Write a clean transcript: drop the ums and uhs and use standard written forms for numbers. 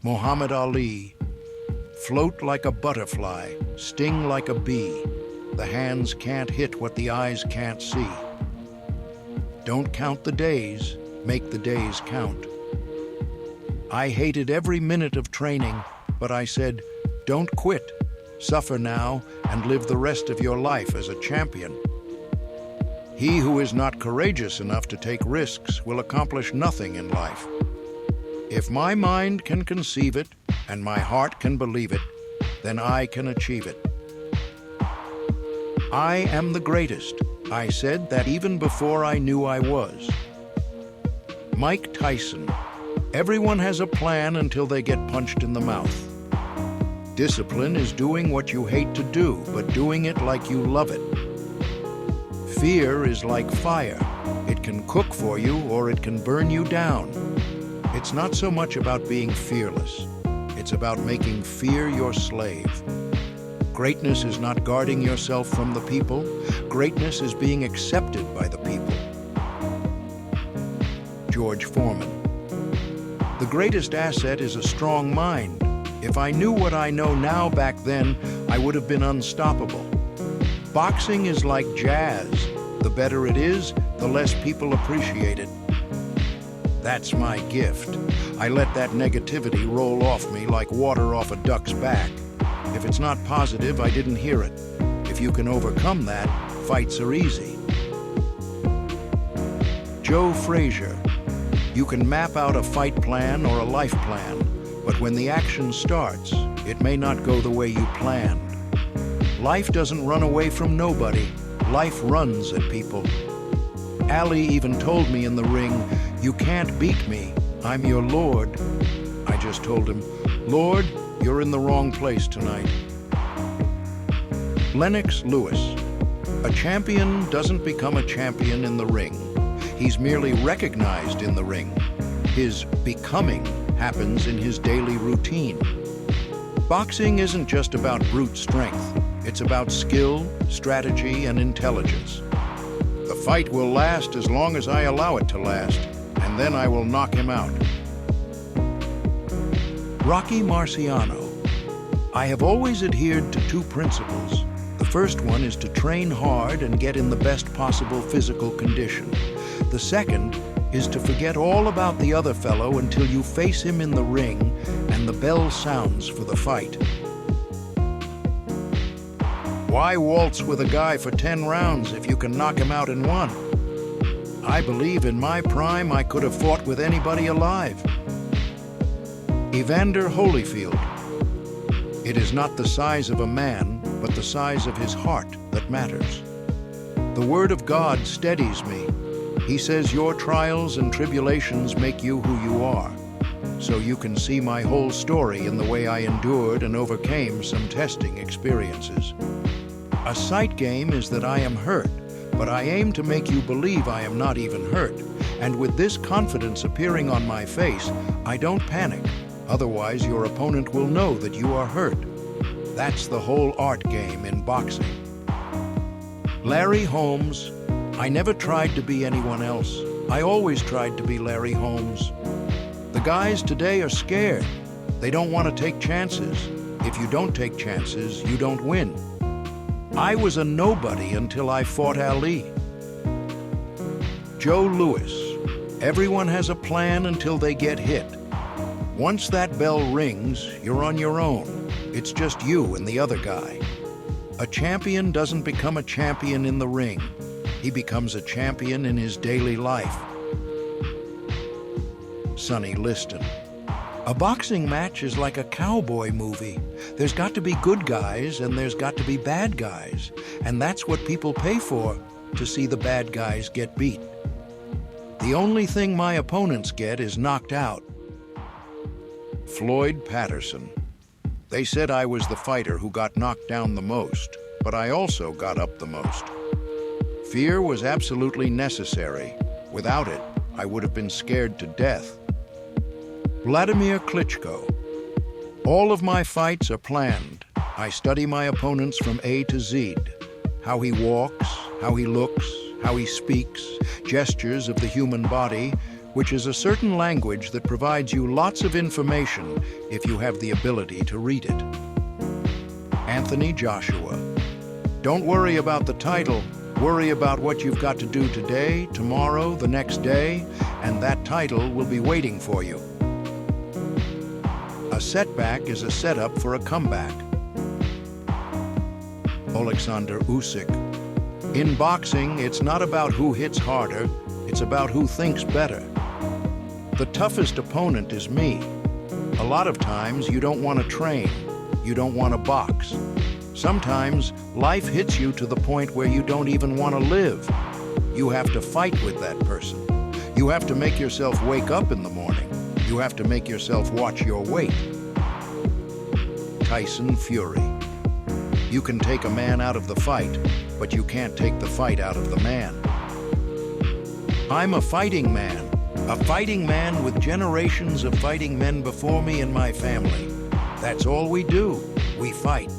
Muhammad Ali. Float like a butterfly, sting like a bee. The hands can't hit what the eyes can't see. Don't count the days, make the days count. I hated every minute of training, but I said, don't quit. Suffer now and live the rest of your life as a champion. He who is not courageous enough to take risks will accomplish nothing in life. If my mind can conceive it and my heart can believe it, then I can achieve it. I am the greatest. I said that even before I knew I was. Mike Tyson. Everyone has a plan until they get punched in the mouth. Discipline is doing what you hate to do, but doing it like you love it. Fear is like fire. It can cook for you or it can burn you down. It's not so much about being fearless. It's about making fear your slave. Greatness is not guarding yourself from the people. Greatness is being accepted by the people. George Foreman. The greatest asset is a strong mind. If I knew what I know now back then, I would have been unstoppable. Boxing is like jazz. The better it is, the less people appreciate it. That's my gift. I let that negativity roll off me like water off a duck's back. If it's not positive, I didn't hear it. If you can overcome that, fights are easy. Joe Frazier. You can map out a fight plan or a life plan, but when the action starts, it may not go the way you planned. Life doesn't run away from nobody. Life runs at people. Ali even told me in the ring, "You can't beat me. I'm your Lord." I just told him, "Lord, you're in the wrong place tonight." Lennox Lewis. A champion doesn't become a champion in the ring. He's merely recognized in the ring. His becoming happens in his daily routine. Boxing isn't just about brute strength. It's about skill, strategy, and intelligence. The fight will last as long as I allow it to last, and then I will knock him out. Rocky Marciano. I have always adhered to two principles. The first one is to train hard and get in the best possible physical condition. The second is to forget all about the other fellow until you face him in the ring and the bell sounds for the fight. Why waltz with a guy for 10 rounds if you can knock him out in one? I believe in my prime I could have fought with anybody alive. Evander Holyfield. It is not the size of a man, but the size of his heart that matters. The word of God steadies me. He says your trials and tribulations make you who you are. So you can see my whole story in the way I endured and overcame some testing experiences. A sight game is that I am hurt, but I aim to make you believe I am not even hurt. And with this confidence appearing on my face, I don't panic. Otherwise, your opponent will know that you are hurt. That's the whole art game in boxing. Larry Holmes. I never tried to be anyone else. I always tried to be Larry Holmes. The guys today are scared. They don't want to take chances. If you don't take chances, you don't win. I was a nobody until I fought Ali. Joe Louis. Everyone has a plan until they get hit. Once that bell rings, you're on your own. It's just you and the other guy. A champion doesn't become a champion in the ring. He becomes a champion in his daily life. Sonny Liston. A boxing match is like a cowboy movie. There's got to be good guys and there's got to be bad guys. And that's what people pay for, to see the bad guys get beat. The only thing my opponents get is knocked out. Floyd Patterson. They said I was the fighter who got knocked down the most, but I also got up the most. Fear was absolutely necessary. Without it, I would have been scared to death. Wladimir Klitschko. All of my fights are planned. I study my opponents from A to Z. How he walks, how he looks, how he speaks, gestures of the human body, which is a certain language that provides you lots of information if you have the ability to read it. Anthony Joshua. Don't worry about the title. Worry about what you've got to do today, tomorrow, the next day, and that title will be waiting for you. A setback is a setup for a comeback. Oleksandr Usyk. In boxing, it's not about who hits harder, it's about who thinks better. The toughest opponent is me. A lot of times you don't want to train, you don't want to box. Sometimes life hits you to the point where you don't even want to live. You have to fight with that person. You have to make yourself wake up in the morning. You have to make yourself watch your weight. Tyson Fury. You can take a man out of the fight, but you can't take the fight out of the man. I'm a fighting man with generations of fighting men before me in my family. That's all we do. We fight.